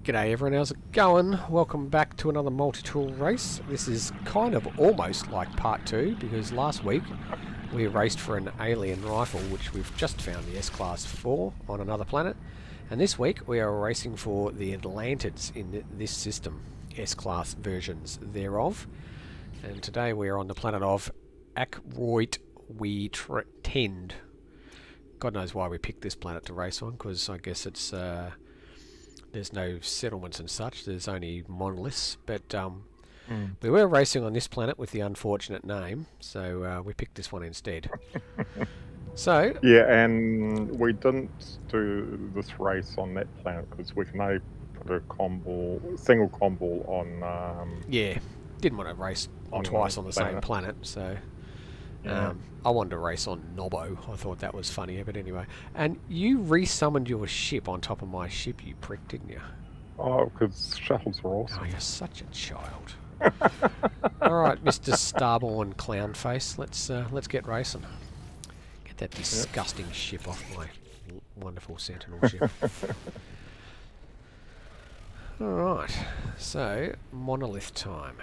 G'day everyone, how's it going? Welcome back to another multi-tool race. This is kind of almost like part 2 because last week we raced for an alien rifle which we've just found the S-Class for on another planet, and this week we are racing for the Atlantids in this system, S-Class versions thereof, and today we are on the planet of Akroyd we Tend. God knows why we picked this planet to race on, because I guess it's there's no settlements and such, there's only monoliths, but we were racing on this planet with the unfortunate name, so we picked this one instead. So yeah, and we didn't do this race on that planet because we can only put a single combo on. Yeah, didn't want to race twice on the same planet, so I wanted to race on Nobo. I thought that was funnier, but anyway. And you resummoned your ship on top of my ship, you prick, didn't you? Oh, because shuttles are awesome. Oh, you're such a child. Alright, Mr. Starborn Clownface, let's get racing. Get that disgusting ship off my wonderful Sentinel ship. Alright, so, monolith time.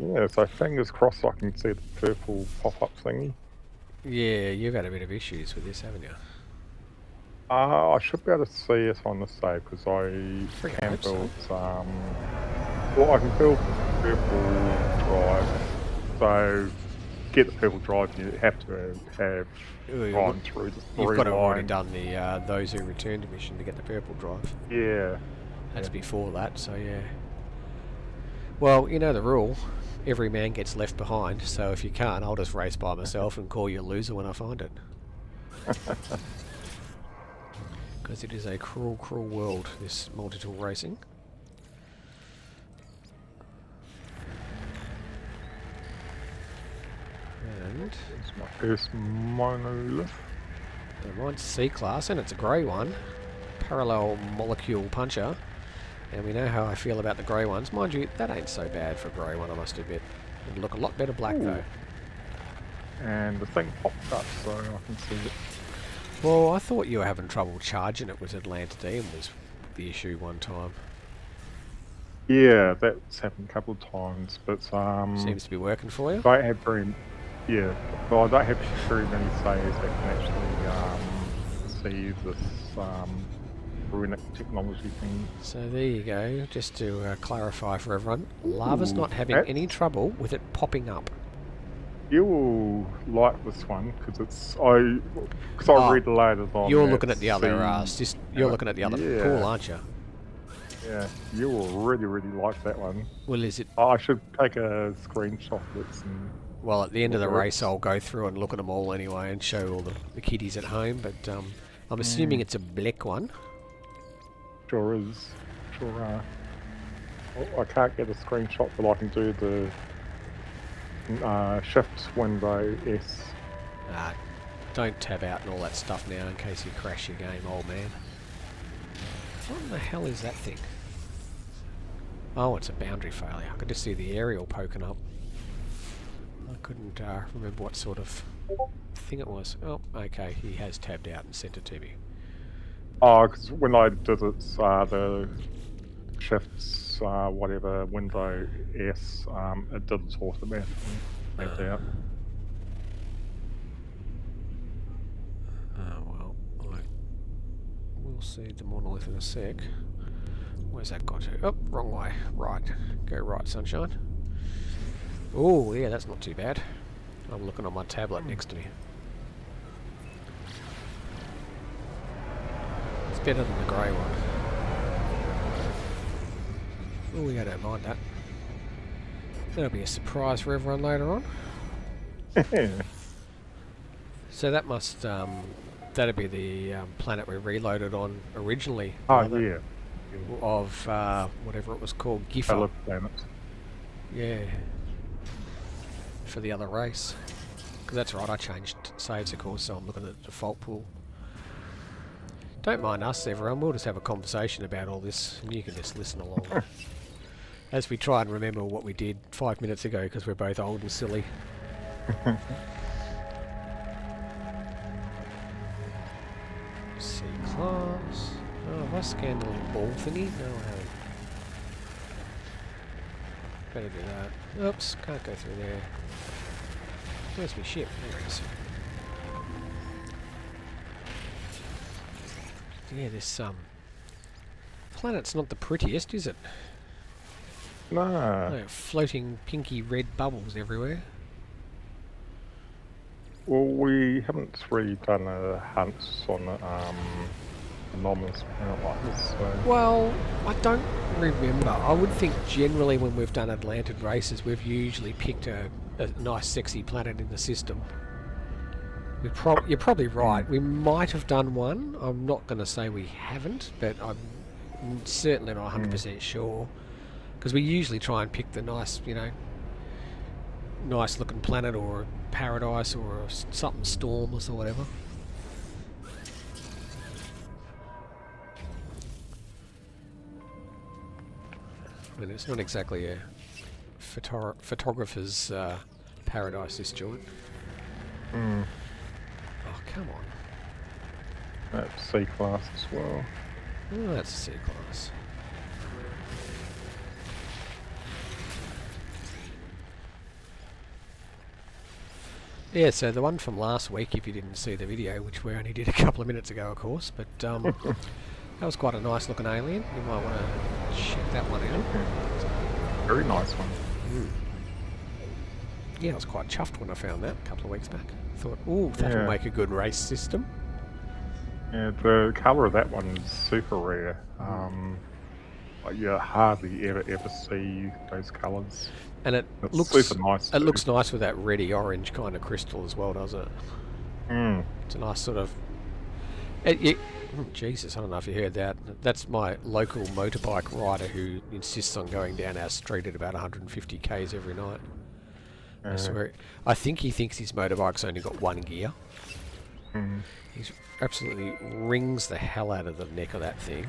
Yeah, so fingers crossed I can see the purple pop-up thingy. Yeah, you've had a bit of issues with this, haven't you? I should be able to see it on the save because I can build well, I can build the purple drive. So, get the purple drive, you have to have gone through the story. You've got to have already done the Those Who Returned mission to get the purple drive. Yeah. That's before that, so yeah. Well, you know the rule. Every man gets left behind, so if you can't, I'll just race by myself and call you a loser when I find it. Because it is a cruel, cruel world, this multi-tool racing. And it's my first monolith. Mine's C-Class, and it's a grey one. Parallel molecule puncher. And we know how I feel about the grey ones. Mind you, that ain't so bad for a grey one, I must admit. It'd look a lot better black, though. And the thing popped up, so I can see it. Well, I thought you were having trouble charging it with Atlantidium was the issue one time. Yeah, that's happened a couple of times, but seems to be working for you. I don't have very, well, I don't have very many saves that can actually see this runic technology thing. So there you go. Just to clarify for everyone, Lava's not having any trouble with it popping up. You will like this one because it's I reloaded on. You're looking at the other you're looking at the other pool, aren't you? Yeah, you will really like that one. Well, is it? I should take a screenshot of it. Well, at the end of the race, I'll go through and look at them all anyway and show all the kiddies at home. But I'm assuming it's a black one. Sure is. Sure. I can't get a screenshot, but I can do the shift window S. Don't tab out and all that stuff now in case you crash your game, old man. What in the hell is that thing? Oh, it's a boundary failure. I could just see the aerial poking up. I couldn't remember what sort of thing it was. Oh, okay, he has tabbed out and sent it to me. Oh, because when I did it, the shifts, whatever, window S, it did it automatically. Tabbed out. Well, we'll see the monolith in a sec. Where's that got to? Oh, wrong way. Right. Go right, sunshine. Oh, yeah, that's not too bad. I'm looking on my tablet next to me. It's better than the grey one. Oh, yeah, I don't mind that. That'll be a surprise for everyone later on. So that must, that'd be the planet we reloaded on originally. Oh, yeah. Of whatever it was called, Giffer. Planet. Yeah. For the other race. Because that's right, I changed saves of course, so I'm looking at the default pool. Don't mind us, everyone. We'll just have a conversation about all this, and you can just listen along. As we try and remember what we did 5 minutes ago, because we're both old and silly. C-Class. Oh, I scanned the little ball thingy? No, I haven't. Better do that. Oops, can't go through there. Where's my ship? There it is. Yeah, this planet's not the prettiest, is it? No. Floating pinky red bubbles everywhere. Well, we haven't really done a hunt on anomalous planet like this, so... Well, I don't remember. I would think generally when we've done Atlantid races, we've usually picked a nice sexy planet in the system. You're probably right. We might have done one. I'm not going to say we haven't, but I'm certainly not 100% sure. Because we usually try and pick the nice, you know, nice looking planet or paradise or something stormless or whatever. I mean, it's not exactly a photographer's paradise, this joint. Oh, come on. That's C-class as well. Oh, that's a C-class. Yeah, so the one from last week, if you didn't see the video, which we only did a couple of minutes ago, of course, but that was quite a nice looking alien. You might want to check that one out. Very nice one. Yeah, I was quite chuffed when I found that a couple of weeks back. Thought, ooh, that'll make a good race system. Yeah, the colour of that one is super rare. Like you hardly ever see those colours. And it's looks super nice. It looks nice with that reddy orange kind of crystal as well, doesn't it? It's a nice sort of. Jesus, I don't know if you heard that. That's my local motorbike rider who insists on going down our street at about 150 k's every night. I swear. I think he thinks his motorbike's only got one gear. He absolutely wrings the hell out of the neck of that thing,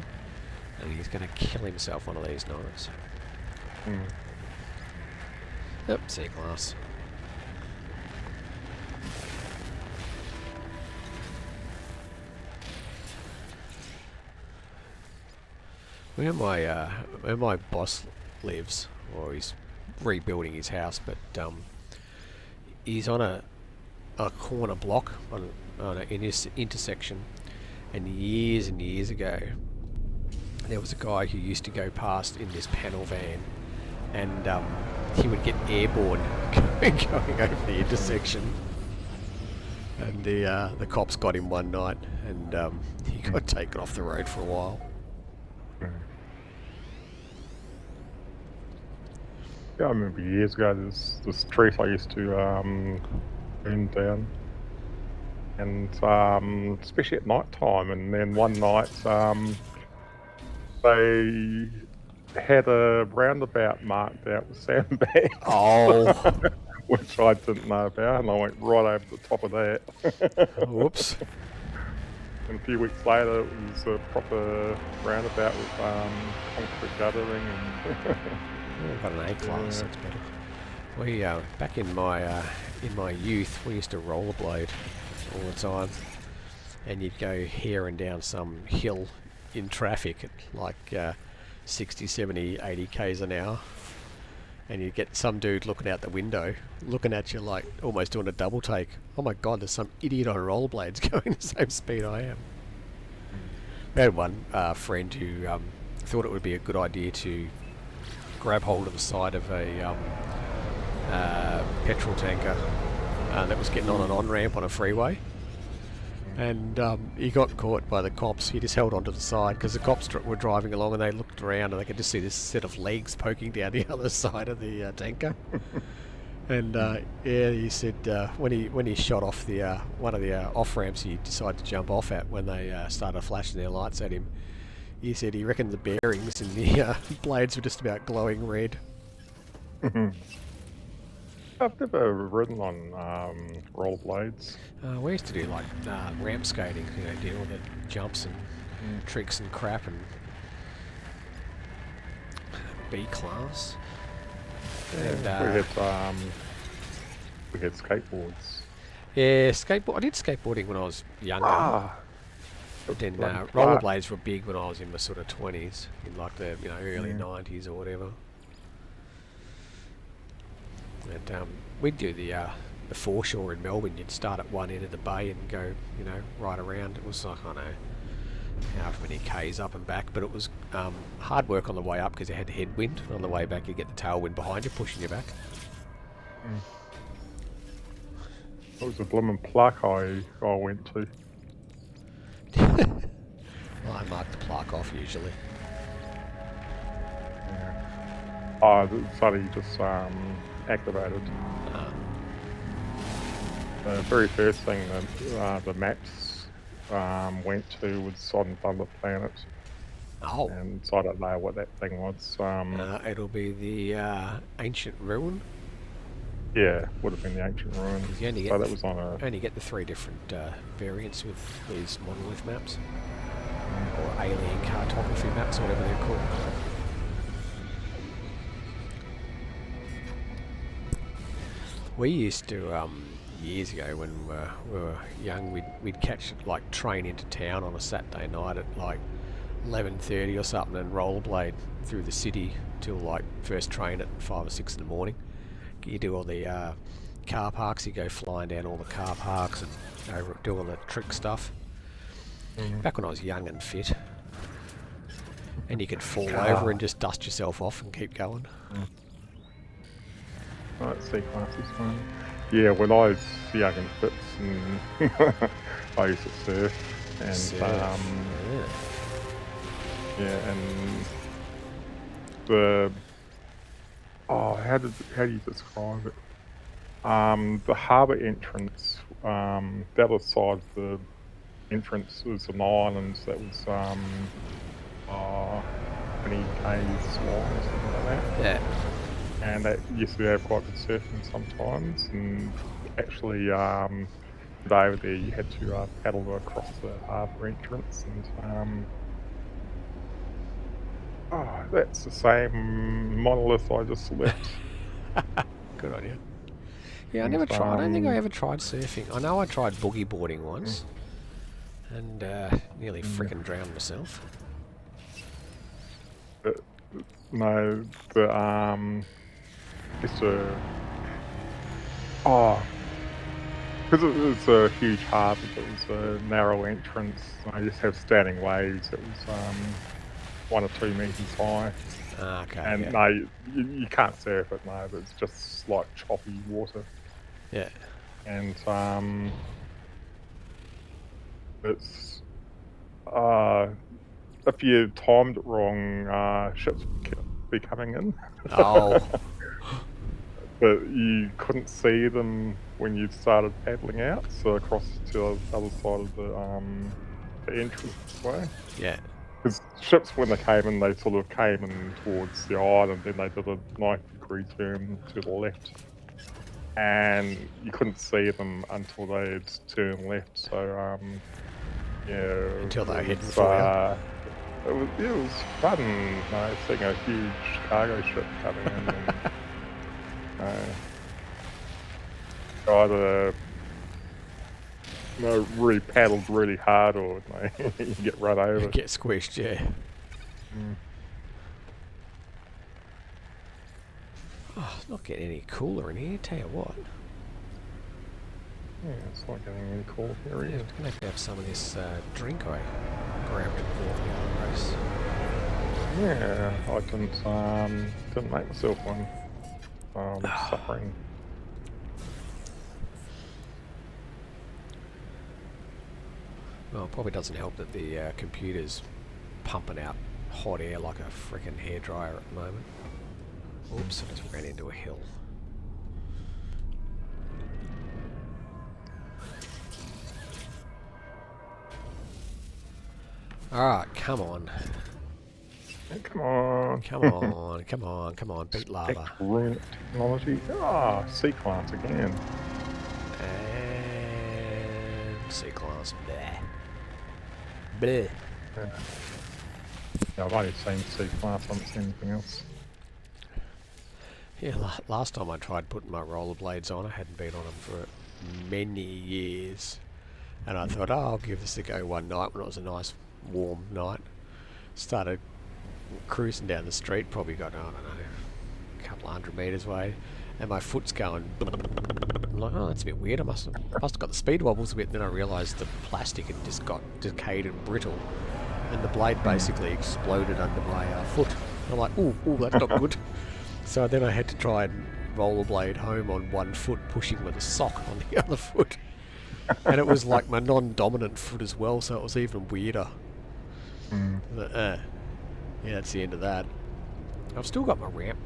and he's going to kill himself one of these nights. Yep, C-class. Where my boss lives, or he's rebuilding his house, but he's on a corner block on an intersection, and years ago there was a guy who used to go past in this panel van, and he would get airborne going over the intersection, and the cops got him one night, and he got taken off the road for a while. Yeah, I remember years ago this street I used to burn down, and especially at night time, and then one night they had a roundabout marked out with sandbags. Oh. Which I didn't know about, and I went right over the top of that. Whoops. And a few weeks later, it was a proper roundabout with concrete guttering and... I've got an A-class, that's better. We, back in my youth, we used to rollerblade all the time. And you'd go hearing down some hill in traffic at like 60, 70, 80 k's an hour. And you'd get some dude looking out the window, looking at you like almost doing a double take. Oh my god, there's some idiot on rollerblades going the same speed I am. We had one friend who thought it would be a good idea to grab hold of the side of a petrol tanker that was getting on an on-ramp on a freeway. And he got caught by the cops. He just held onto the side because the cops were driving along, and they looked around and they could just see this set of legs poking down the other side of the tanker. And yeah, he said when he shot off the one of the off ramps he decided to jump off at when they started flashing their lights at him, he said he reckoned the bearings and the blades were just about glowing red. I've never ridden on rollerblades. We used to do like ramp skating, you know, do all the jumps and tricks and crap, and B-class. And we had skateboards. yeah, skateboard. I did skateboarding when I was younger. Then bloody flat. rollerblades were big when I was in my sort of 20s, in like the early 90s or whatever. And we'd do the foreshore in Melbourne. You'd start at one end of the bay and go, right around. It was like, I don't know, however many k's up and back, but it was hard work on the way up because you had headwind. On the way back, you get the tailwind behind you, pushing you back. It was a blooming pluck I went to. Well, I mark the plaque off usually. Yeah. Oh, it's only just activated. The very first thing that the maps went to was on Thunder Planet. Oh. And so I don't know what that thing was. It'll be the Ancient Ruin. Yeah, would have been the Ancient Ruin. You only So that was on a... only get the 3 different variants with these monolith maps. Or alien cartography maps, or whatever they're called. We used to, years ago when we were young, we'd catch, like, train into town on a Saturday night at, like, 11:30 or something and rollerblade through the city till, like, first train at 5 or 6 in the morning. You do all the car parks, you go flying down all the car parks and do all the trick stuff. Back when I was young and fit. And you could fall over and just dust yourself off and keep going. That sequence is fun. Yeah, when I was young and fit, I used to surf. And yeah, and the... Oh, how do you describe it? The harbour entrance, the other side of the entrance was an island that was 20 k's long or something like that. Yeah. And that used to have quite good surfing sometimes. And actually, today over there, you had to paddle across the harbour entrance. And oh, that's the same monolith I just left. Good on you. Yeah, I never tried. I don't think I ever tried surfing. I know I tried boogie boarding once, and nearly frickin' drowned myself. No, it's a... Oh, because it was a huge harbour, it was a narrow entrance. I just have standing waves. It was 1 or 2 meters high. Okay. And yeah. no, you can't surf it, no, but it's just like choppy water. Yeah. And it's if you timed it wrong, ships would be coming in. Oh. But you couldn't see them when you started paddling out, so across to the other side of the entrance way. Yeah. Because ships, when they came in, they sort of came in towards the island, then they did a 90-degree turn to the left. And you couldn't see them until they had turned left, so, yeah... Until they were heading for you. It was fun, seeing a huge cargo ship coming in. And, really paddled really hard, or you get run over. Get squished, yeah. Oh, it's not getting any cooler in here, tell you what. Yeah, it's not getting any cool here Yeah, either. I'm going to have some of this drink I grabbed before the other race. Yeah, I didn't make myself one. Suffering. Well, it probably doesn't help that the computer's pumping out hot air like a frickin' hairdryer at the moment. Oops, I just ran into a hill. Alright, come on. Come on. Come on, come on, come on, beat lava. Excellent technology. Ah, C-class again. And C-class, bleh. Bleh. Yeah, I've only seen C-class, I haven't seen anything else. Yeah, last time I tried putting my rollerblades on, I hadn't been on them for many years. And I thought, oh, I'll give this a go one night when it was a nice warm night. Started cruising down the street, probably got, I don't know, a couple of 100 metres away, and my foot's going. I'm like, oh, that's a bit weird. I must have got the speed wobbles a bit. And then I realised the plastic had just got decayed and brittle, and the blade basically exploded under my foot. I'm like, ooh, that's not good. So then I had to try and rollerblade home on one foot, pushing with a sock on the other foot. And it was like my non-dominant foot as well, so it was even weirder. But, yeah, that's the end of that. I've still got my ramp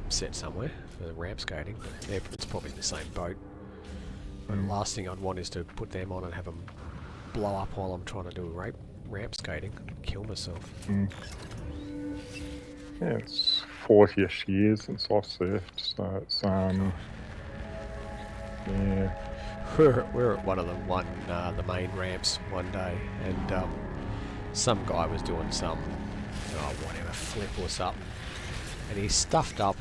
set somewhere for the ramp skating, but it's probably the same boat. But the last thing I'd want is to put them on and have them blow up while I'm trying to do ramp skating. I'd kill myself. Yeah, it's 40-ish years since I surfed, so it's yeah. We're at one of them, the main ramps one day, and some guy was doing some, whatever, flip or something, and he stuffed up,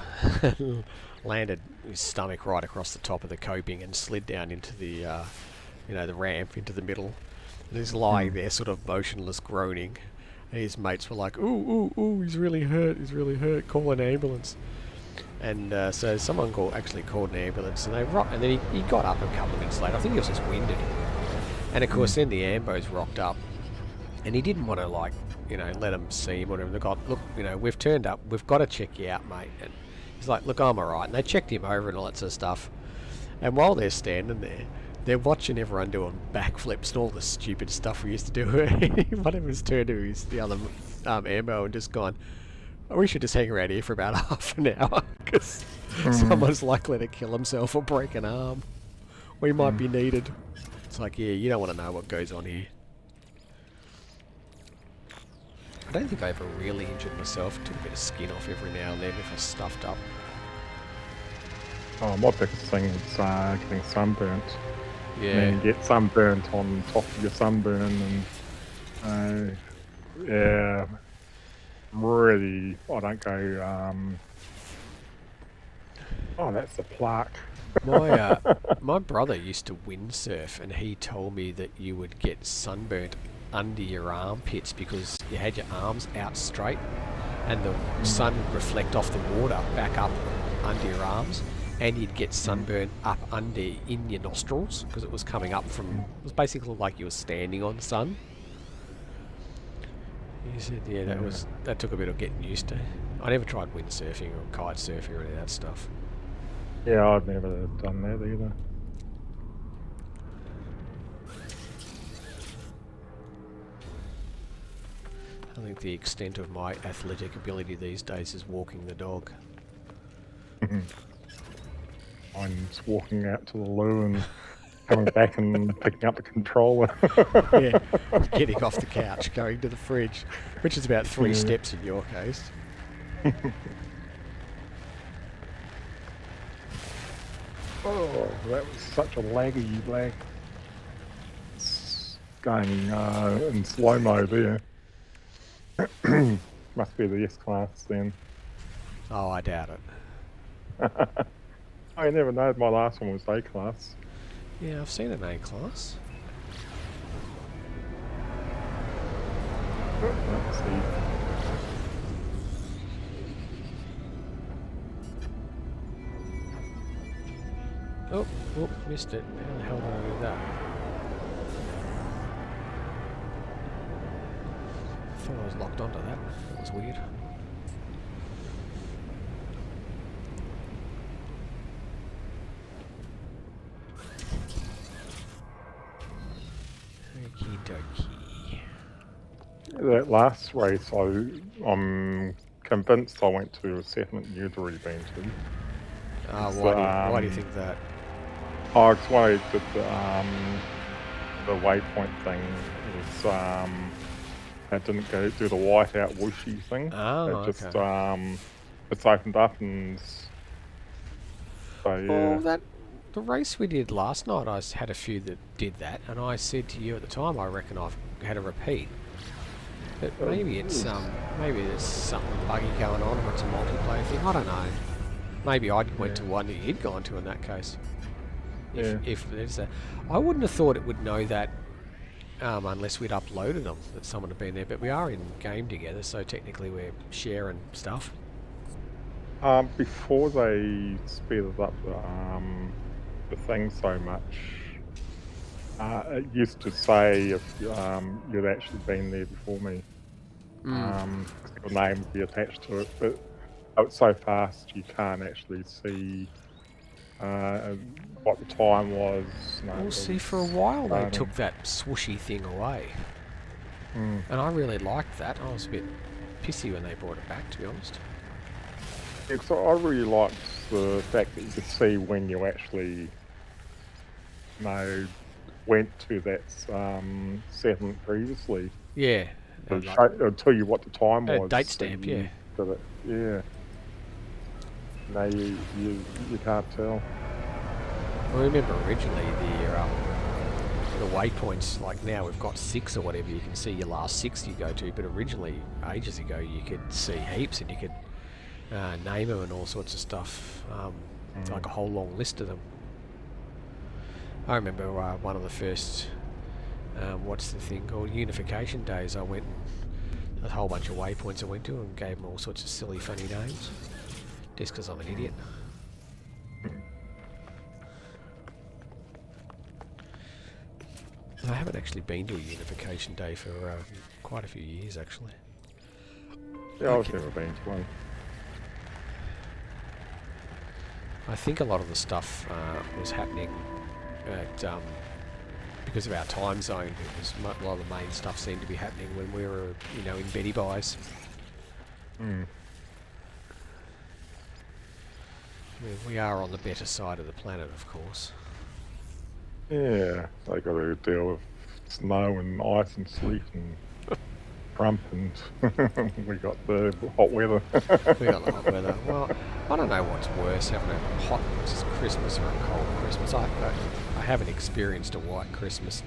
landed his stomach right across the top of the coping and slid down into the, the ramp into the middle, and he's lying there sort of motionless, groaning, and his mates were like, ooh, he's really hurt, call an ambulance. And so someone actually called an ambulance, and and then he got up a couple of minutes later. I think he was just winded. And of course then the ambos rocked up, and he didn't want to let them see him or whatever. They got, look, we've turned up, we've got to check you out, mate. And he's like, look, I'm alright. And they checked him over and all that sort of stuff. And while they're standing there, they're watching everyone doing backflips and all the stupid stuff we used to do. One of us turned to the other ambo and just gone, we should just hang around here for about half an hour, because someone's likely to kill himself or break an arm. We might be needed. It's like, yeah, you don't want to know what goes on here. I don't think I ever really injured myself. Took a bit of skin off every now and then if I stuffed up. Oh, my biggest thing is getting sunburnt. Yeah. And then you get sunburnt on top of your sunburn, and yeah. Really, I don't go, oh, that's the plaque. My brother used to windsurf, and he told me that you would get sunburnt under your armpits because you had your arms out straight, and the sun would reflect off the water back up under your arms, and you'd get sunburn up in your nostrils because it was coming up from, it was basically like you were standing on the sun. He said, yeah, that took a bit of getting used to. I never tried windsurfing or kite surfing or any of that stuff. Yeah, I've never done that either. I think the extent of my athletic ability these days is walking the dog. Mine's walking out to the loo and coming back and picking up the controller. Yeah, getting off the couch, going to the fridge, which is about 3 steps in your case. Oh, that was such a laggy lag. It's going in slow-mo there. Must be the S-Class then. Oh, I doubt it. I never know, my last one was A-Class. Yeah, I've seen an A-Class. Let's see. Oh, missed it. How the hell did I do that? I thought I was locked onto that. That was weird. Okie dokie. That last race, I'm convinced I went to a settlement you'd already been to. Why do you think that? Oh, it's why I did the waypoint thing. It was, it didn't go do the whiteout whooshy thing. Oh, it just, okay. it's opened up and so, yeah. Well, the race we did last night, I had a few that did that, and I said to you at the time, I reckon I've had a repeat. But maybe it's maybe there's something buggy going on, or it's a multiplayer thing. I don't know. Maybe I went to one that you'd gone to in that case. If there's a, I wouldn't have thought it would know that unless we'd uploaded them, that someone had been there. But we are in game together, so technically we're sharing stuff. Before they speeded up the thing so much, it used to say if you'd actually been there before me, your name would be attached to it. But it's so fast you can't actually see what the time was. No, We'll it see, for a was while they starting. took that swooshy thing away. And I really liked that. I was a bit pissy when they brought it back, to be honest. Yeah, so I really liked the fact that you could see when you actually, went to that settlement previously. Yeah. It'll tell you what the time was. A date stamp, so yeah. Got it. Yeah. No, you can't tell. I remember originally the waypoints, like now we've got 6 or whatever, you can see your last 6 you go to, but originally, ages ago, you could see heaps and you could name them and all sorts of stuff, like a whole long list of them. I remember one of the first, what's the thing called, unification days, I went and a whole bunch of waypoints I went to and gave them all sorts of silly funny names, just because I'm an idiot. I haven't actually been to a unification day for quite a few years, actually. Yeah, I've never been to one. I think a lot of the stuff was happening at, because of our time zone. A lot of the main stuff seemed to be happening when we were, in Betty Buys. I mean, we are on the better side of the planet, of course. Yeah, they got to deal with snow and ice and sleet and crump, and we got the hot weather. We got the hot weather. Well, I don't know what's worse, having a hot Christmas or a cold Christmas. I haven't experienced a white Christmas,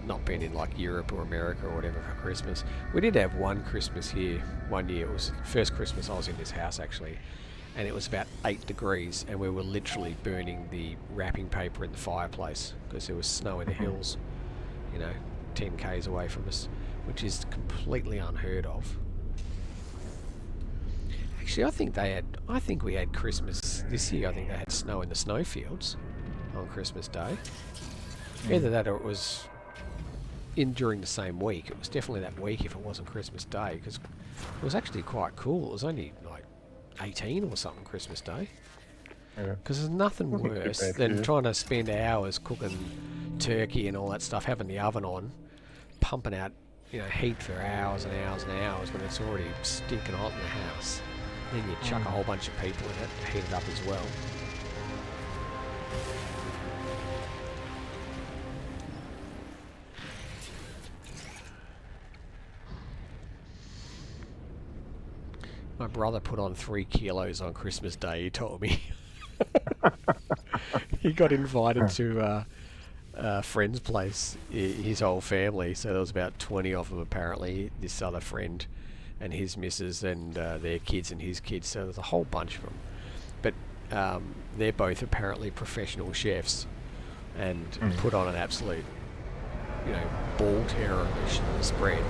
not been in like Europe or America or whatever for Christmas. We did have one Christmas here, one year. It was the first Christmas I was in this house, actually. And it was about 8 degrees, and we were literally burning the wrapping paper in the fireplace because there was snow in the hills, 10 k's away from us, which is completely unheard of. Actually, I think we had Christmas this year. I think they had snow in the snowfields on Christmas Day. Either that or it was during the same week. It was definitely that week if it wasn't Christmas Day, because it was actually quite cool. It was only like 18 or something Christmas Day, because there's nothing worse than trying to spend hours cooking turkey and all that stuff, having the oven on, pumping out heat for hours and hours and hours when it's already stinking hot in the house. Then you chuck a whole bunch of people in it to heat it up as well. My brother put on 3 kilos on Christmas Day, he told me. He got invited to a friend's place, his whole family, so there was about 20 of them apparently, this other friend and his missus and their kids and his kids, so there's a whole bunch of them. But they're both apparently professional chefs and put on an absolute, ball terror of a spread.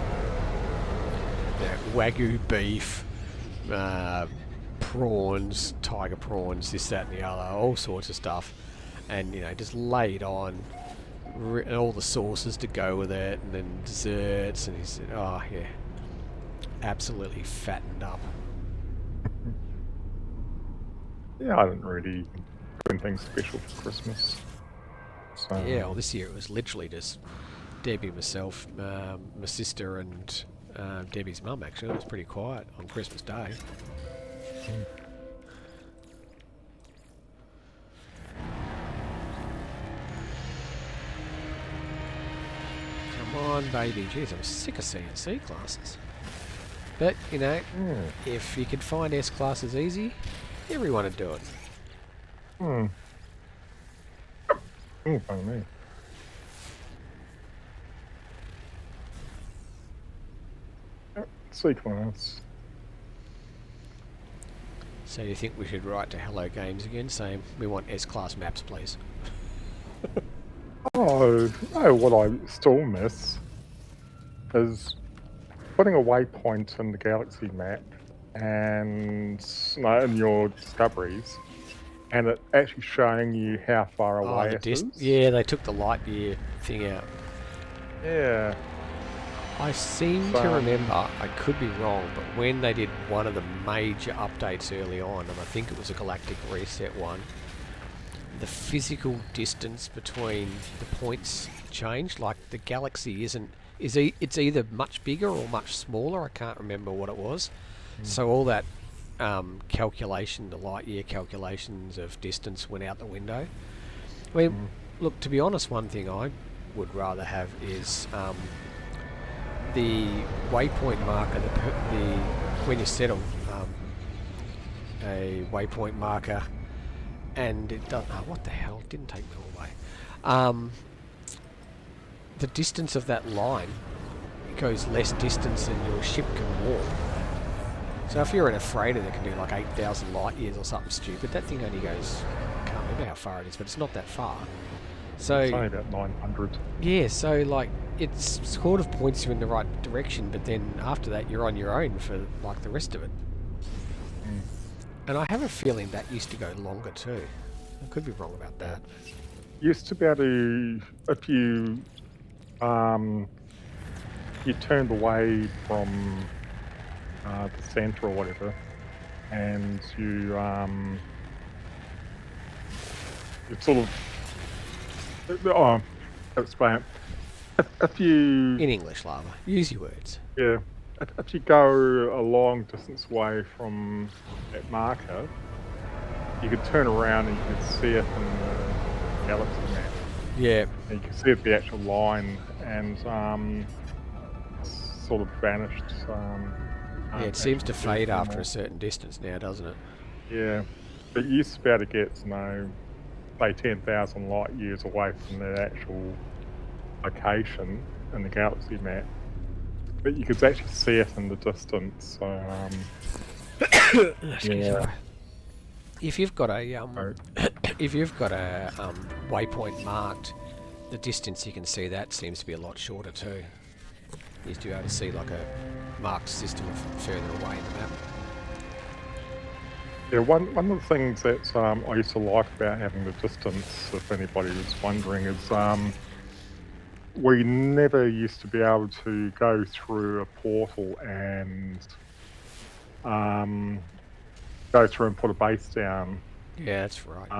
Wagyu beef, prawns, tiger prawns, this, that and the other, all sorts of stuff, and just laid on all the sauces to go with it, and then desserts, and he said, oh yeah, absolutely fattened up. Yeah, I didn't really do anything special for Christmas. So. Yeah, well, this year it was literally just Debbie, myself, my sister, and Debbie's mum. Actually, it was pretty quiet on Christmas Day. Come on, baby. Jeez, I'm sick of C&C classes. But, if you could find S classes easy, everyone would do it. Funny me. Sequence. So you think we should write to Hello Games again saying we want S-Class maps, please? Oh, Oh, no, what I still miss is putting a waypoint in the galaxy map and in your discoveries, and it actually showing you how far Oh, away the it is. yeah, they took the light year thing out. Yeah. I seem to remember, I could be wrong, but when they did one of the major updates early on, and I think it was a galactic reset one, the physical distance between the points changed. Like the galaxy it's either much bigger or much smaller. I can't remember what it was. So all that calculation, the light year calculations of distance went out the window. I mean, look, to be honest, one thing I would rather have is the waypoint marker, when you set a waypoint marker, and it does. Oh, what the hell? It didn't take me all the way. The distance of that line goes less distance than your ship can warp. So if you're in a freighter that can do like 8,000 light years or something stupid, that thing only goes, I can't remember how far it is, but it's not that far. So it's only about 900. Yeah, so like it's sort of points you in the right direction, but then after that you're on your own for like the rest of it. And I have a feeling that used to go longer too. I could be wrong about that. Used to be able to, if you turned away from the centre or whatever, and you sort of explain if you In English, Lava. Use your words. yeah, if you go a long distance away from that marker, you could turn around and you could see it in the galaxy map. Yeah. And you can see it, the actual line, and sort of vanished. Yeah, it seems to fade after a certain distance now, doesn't it? Yeah, but you used to be able to get, say 10,000 light years away from the actual location in the galaxy map, but you could actually see it in the distance. So, yeah. If you've got a waypoint marked, the distance you can see that seems to be a lot shorter too. You used to be able to see like a marked system further away in the map. Yeah, one of the things that I used to like about having the distance, if anybody was wondering, is we never used to be able to go through a portal and go through and put a base down. Yeah, that's right.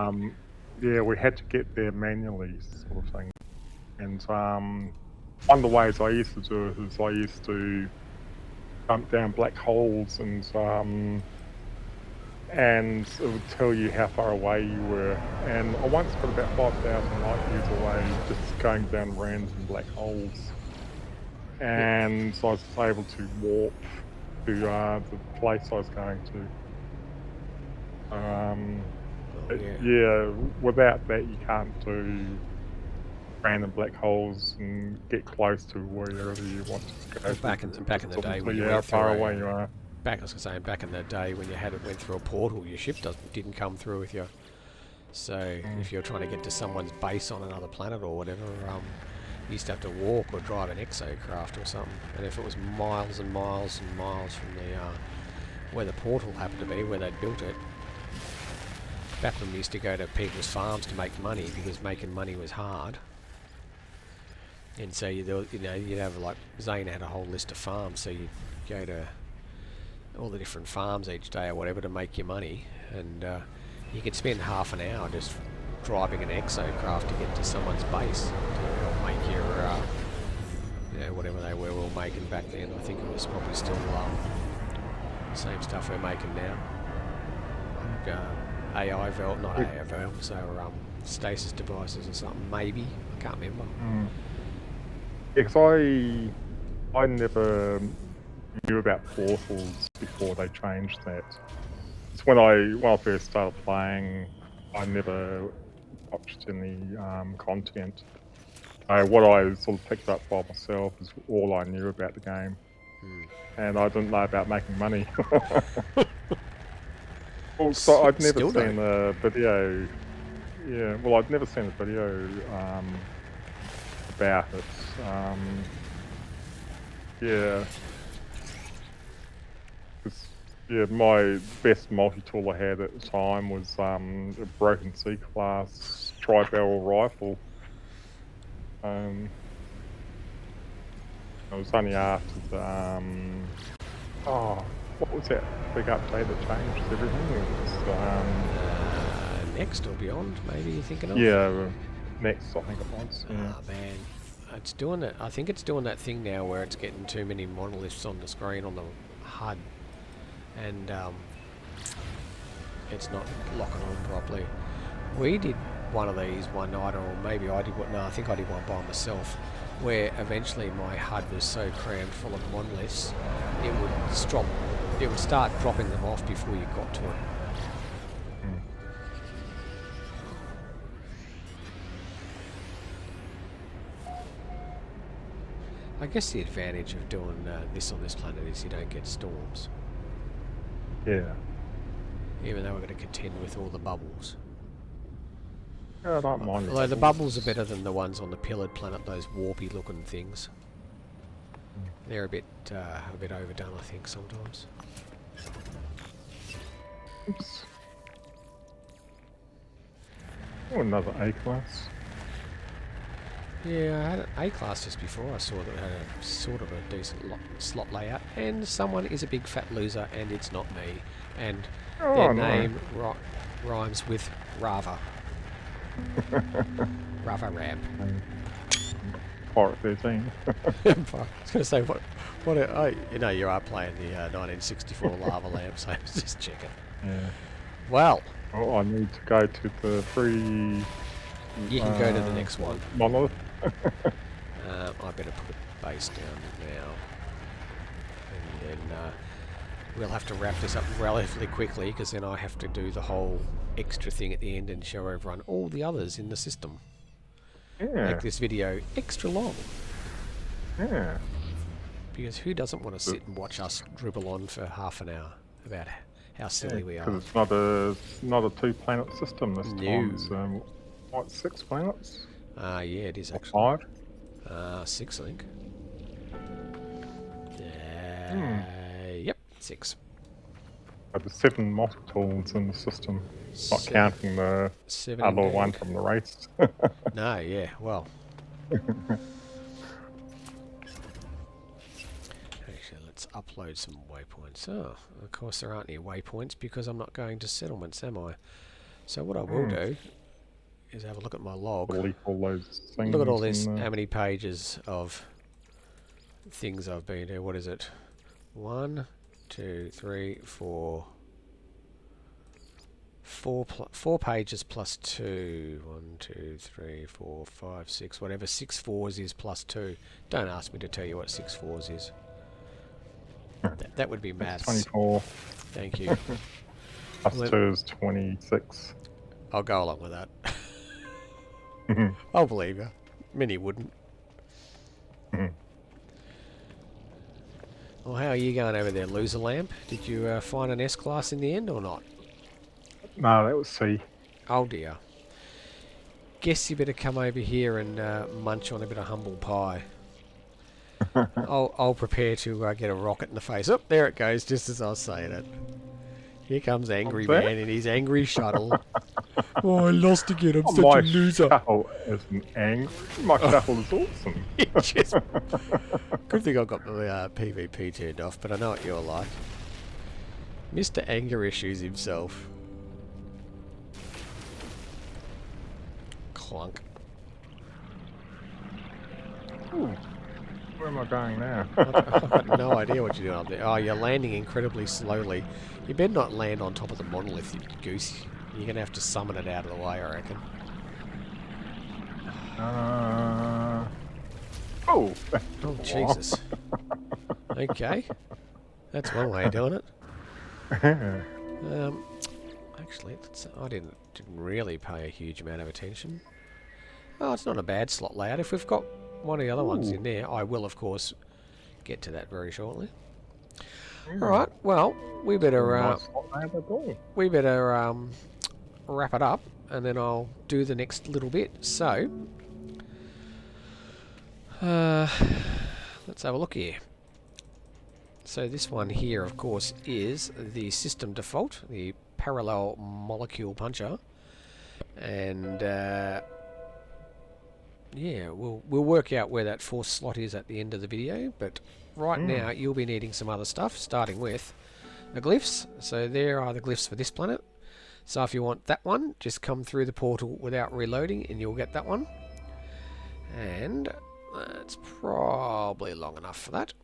Yeah, we had to get there manually, sort of thing. And one of the ways I used to do it is I used to jump down black holes, and it would tell you how far away you were. And I once got about 5,000 light years away just going down random black holes. And so I was able to warp to the place I was going to. Yeah, without that you can't do random black holes and get close to wherever you want to go. Back in the day when you how far away you are. Back in the day when you went through a portal, your ship didn't come through with you. So if you're trying to get to someone's base on another planet or whatever, you used to have to walk or drive an exocraft or something. And if it was miles and miles and miles from the where the portal happened to be, where they'd built it. Back when we used to go to people's farms to make money, because making money was hard. And so you'd have, like, Zane had a whole list of farms, so you'd go to all the different farms each day or whatever to make your money, and you could spend half an hour just driving an exocraft to get to someone's base to help make your, whatever they were all making back then. I think it was probably still the same stuff we're making now. Like, AI valve, not AI valves, they were stasis devices or something, maybe. I can't remember. Because I never knew about portals before they changed that. It's when I first started playing, I never watched any content. What I sort of picked up by myself is all I knew about the game. And I didn't know about making money. Well, so I'd never seen the video. Yeah, well, I'd never seen the video about it. Yeah. Yeah, my best multi-tool I had at the time was a broken C-class tri-barrel rifle. It was only after the what was that big update that changed everything? It was Next or Beyond, maybe you're thinking of? yeah, next I think it was. Yeah. Oh man, it's doing that. I think it's doing that thing now where it's getting too many monoliths on the screen on the HUD, and it's not locking on properly. We did one of these one night, or maybe I did one. No, I think I did one by myself, where eventually my HUD was so crammed full of monoliths, it would start dropping them off before you got to it. I guess the advantage of doing this on this planet is you don't get storms. Yeah. Even though we're going to contend with all the bubbles. Yeah, I don't mind. Although the bubbles are better than the ones on the pillared planet, those warpy looking things. They're a bit overdone, I think, sometimes. Oops. Oh, another A-class. Yeah, I had an A-class just before. I saw that it had a sort of a decent slot layout. And someone is a big fat loser, and it's not me. And their name rhymes with Rava. Rava Ramp. Pirate 13. I was going to say, you are playing the 1964 Lavalamp, so I was just checking. Yeah. Well. Oh, I need to go to the free... You can go to the next one. Monolith. I better put a base down now. And then we'll have to wrap this up relatively quickly, because then I have to do the whole extra thing at the end and show everyone all the others in the system. Yeah. Make this video extra long. Yeah. Because who doesn't want to sit and watch us dribble on for half an hour about how silly we are? Because it's not a 2-planet system this time. It's, what, 6 planets? Yeah, it is actually. 5? 6, I think. Yep, 6. There's 7 multi-tools in the system, not counting the other one from the race. No, yeah, well. Actually, let's upload some waypoints. Oh, of course there aren't any waypoints because I'm not going to settlements, am I? So what I will do is have a look at my log. Delete all those things. Look at all this, how many pages of things I've been to. What is it? 1, 2, 3, 4. 4 pages plus 2. 1, 2, 3, 4, 5, 6. Whatever 6 fours is plus 2. Don't ask me to tell you what 6 fours is. That would be maths. 24. Thank you. Plus 2 is 26. I'll go along with that. I'll believe you. Many wouldn't. Well, how are you going over there, Lavalamp? Did you find an S-class in the end or not? No, that was C. Oh dear. Guess you better come over here and munch on a bit of humble pie. I'll prepare to get a rocket in the face. Oh, there it goes, just as I was saying it. Here comes Angry Man in his angry shuttle. Oh, I lost again. I'm such a loser. My shuttle isn't angry. My shuttle is awesome. Good thing I got the PvP turned off, but I know what you're like. Mr. Anger Issues himself. Clunk. Ooh. Where am I going now? I've got no idea what you're doing up there. Oh, you're landing incredibly slowly. You better not land on top of the monolith, you goose. You're going to have to summon it out of the way, I reckon. Oh, Jesus. Okay. That's one way of doing it. Actually, I didn't really pay a huge amount of attention. Oh, it's not a bad slot layout. If we've got one of the other ones in there, I will, of course, get to that very shortly. Alright, well, we better wrap it up, and then I'll do the next little bit. So, Let's have a look here. So this one here, of course, is the system default, the parallel molecule puncher, and yeah, we'll work out where that fourth slot is at the end of the video. But right now, you'll be needing some other stuff, starting with the glyphs. So there are the glyphs for this planet. So if you want that one, just come through the portal without reloading, and you'll get that one. And that's probably long enough for that.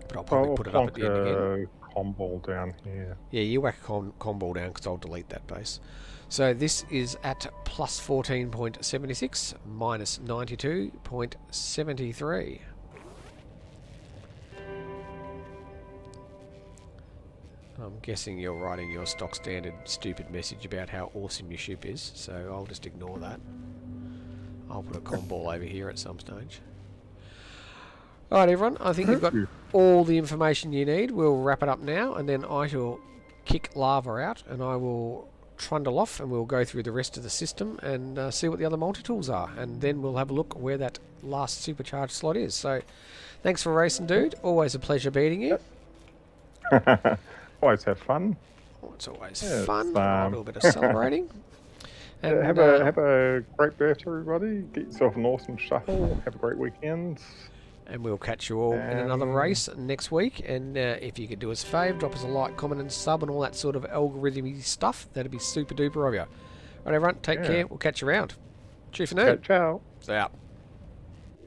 But I'll probably put it up at the end again. Comball down here. Yeah, you whack a comball down because I'll delete that base. So this is at plus 14.76, minus 92.73. I'm guessing you're writing your stock standard stupid message about how awesome your ship is, so I'll just ignore that. I'll put a comball over here at some stage. Alright everyone, I think you've got all the information you need. We'll wrap it up now, and then I shall kick Lava out, and I will trundle off, and we'll go through the rest of the system and see what the other multi-tools are, and then we'll have a look where that last supercharged slot is. So, thanks for racing, dude. Always a pleasure beating you. Always have fun. Oh, it's always fun. A little bit of celebrating. And have a great birthday, everybody. Get yourself an awesome shuffle. Have a great weekend. And we'll catch you all in another race next week. And if you could do us a favour, drop us a like, comment and sub and all that sort of algorithmy stuff. That'd be super duper of you. Right, everyone, take care. We'll catch you around. Cheers for now. Ciao. See ya.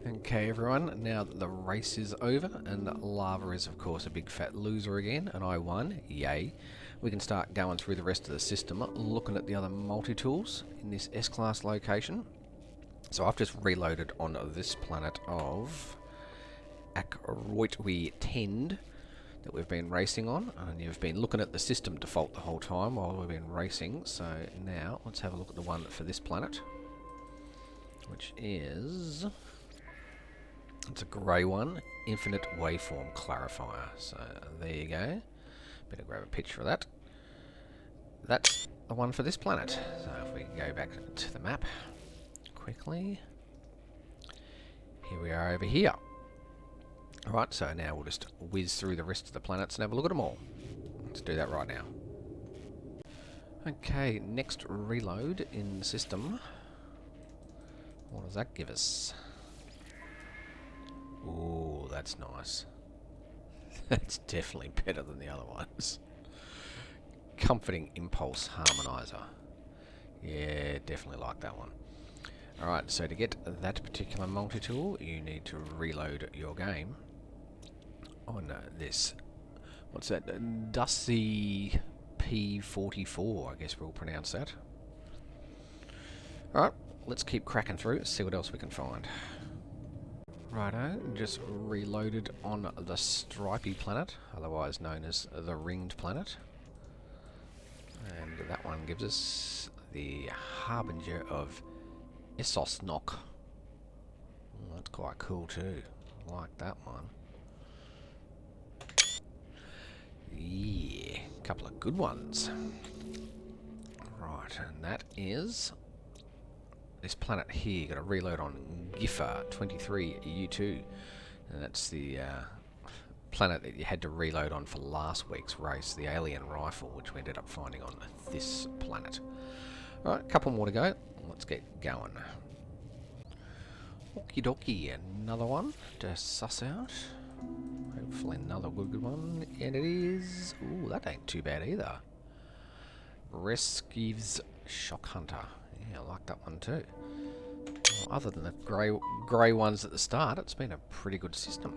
Okay, everyone, now that the race is over, and Lava is, of course, a big fat loser again, and I won, yay, we can start going through the rest of the system, looking at the other multi-tools in this S-Class location. So I've just reloaded on this planet of Akroitwi Tend that we've been racing on, and you've been looking at the system default the whole time while we've been racing. So now let's have a look at the one for this planet, which is, it's a grey one, Infinite Waveform Clarifier. So there you go. Better grab a picture of that. That's the one for this planet. So if we go back to the map quickly, here we are over here. Alright, so now we'll just whiz through the rest of the planets and have a look at them all. Let's do that right now. Okay, next reload in the system. What does that give us? Ooh, that's nice. That's definitely better than the other ones. Comforting Impulse Harmonizer. Yeah, definitely like that one. Alright, so to get that particular multi-tool, you need to reload your game on this. What's that? Dusty P44, I guess we'll pronounce that. Alright, let's keep cracking through, see what else we can find. Righto, just reloaded on the Stripey planet, otherwise known as the Ringed planet. And that one gives us the Harbinger of Esosnok. That's quite cool too. I like that one. Yeah, a couple of good ones. Right, and that is this planet here. Got to reload on Giffer 23U2, and that's the planet that you had to reload on for last week's race, the alien rifle, which we ended up finding on this planet. Alright, a couple more to go. Let's get going. Okie dokie, another one to suss out. Hopefully another good one. And it is... ooh, that ain't too bad either. Rescues Shock Hunter. Yeah, I like that one too. Well, other than the grey ones at the start, it's been a pretty good system.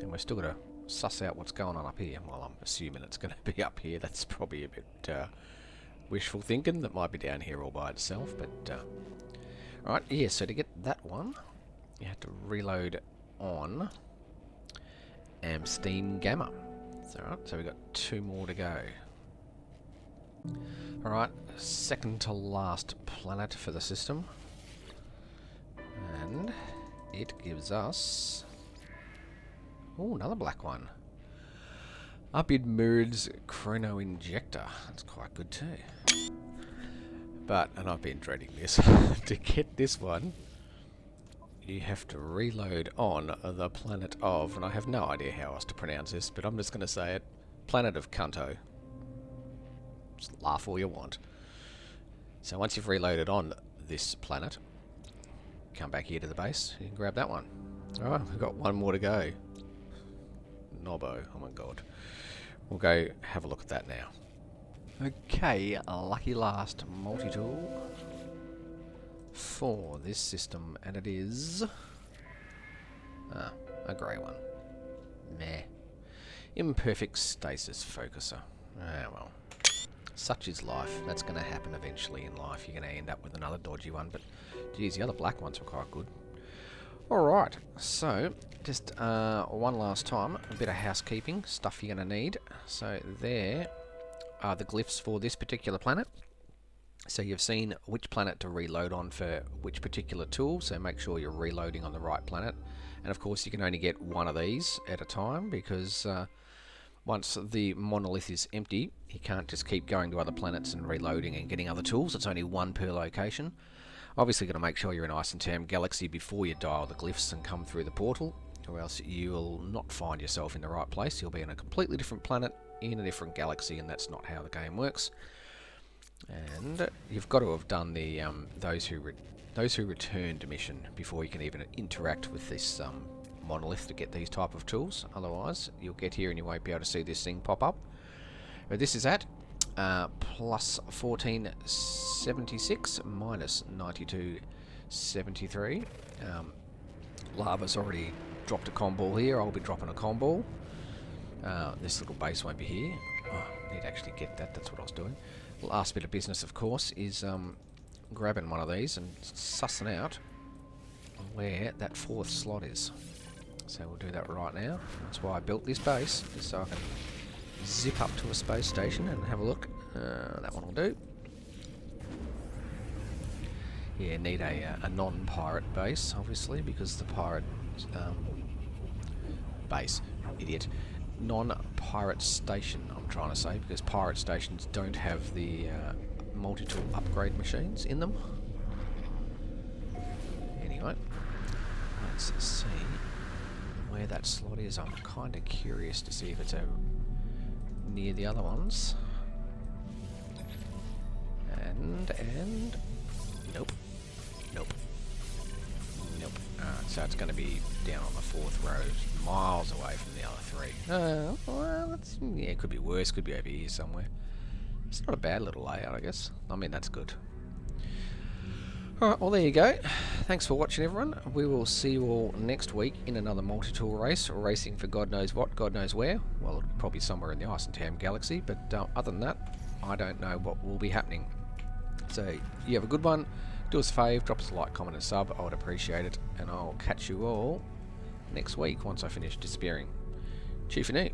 And we've still got to suss out what's going on up here. Well, I'm assuming it's going to be up here. That's probably a bit wishful thinking. That might be down here all by itself. But right, yeah, so to get that one, you have to reload on Steam Gamma. Alright, so we've got two more to go. Alright, second to last planet for the system. And it gives us... oh, another black one. Upid Moods Chrono Injector. That's quite good too. But, and I've been dreading this, to get this one, you have to reload on the planet of, and I have no idea how else to pronounce this, but I'm just going to say it, planet of Cunto. Just laugh all you want. So once you've reloaded on this planet, come back here to the base, you can grab that one. Alright, we've got one more to go. Nobbo, oh my god. We'll go have a look at that now. Okay, lucky last multi-tool for this system, and it is a grey one. Meh. Imperfect stasis focuser. Ah well. Such is life. That's going to happen eventually in life. You're going to end up with another dodgy one, but geez, the other black ones were quite good. Alright, so just one last time, a bit of housekeeping, stuff you're going to need. So there are the glyphs for this particular planet. So you've seen which planet to reload on for which particular tool, so make sure you're reloading on the right planet. And of course you can only get one of these at a time, because once the monolith is empty, you can't just keep going to other planets and reloading and getting other tools. It's only one per location. Obviously got to make sure you're in Isentam Galaxy before you dial the glyphs and come through the portal, or else you'll not find yourself in the right place. You'll be in a completely different planet, in a different galaxy, and that's not how the game works. And you've got to have done the those who returned mission before you can even interact with this monolith to get these type of tools. Otherwise, you'll get here and you won't be able to see this thing pop up. But this is at plus 1476 minus 9273. Lava's already dropped a comm ball here. I'll be dropping a comm ball. This little base won't be here. Oh, I need to actually get that. That's what I was doing. Last bit of business, of course, is grabbing one of these and sussing out where that fourth slot is. So we'll do that right now. That's why I built this base, just so I can zip up to a space station and have a look. That one will do. Yeah, need a non-pirate base, obviously, because the pirate base, idiot. Non-pirate station, I'm trying to say, because pirate stations don't have the multi-tool upgrade machines in them. Anyway, let's see where that slot is. I'm kind of curious to see if it's near the other ones. And nope, nope, nope. So it's going to be down on the fourth row, miles away from the other three. Well, that's, yeah, it could be worse, could be over here somewhere. It's not a bad little layout, I guess. I mean, that's good. Alright, well there you go. Thanks for watching, everyone. We will see you all next week in another multi-tool race, or racing for God knows what, God knows where. Well, probably somewhere in the Isentam Galaxy, but other than that, I don't know what will be happening. So, you have a good one. Do us a fave, drop us a like, comment and sub. I would appreciate it. And I'll catch you all next week once I finish disappearing. Cheer for now.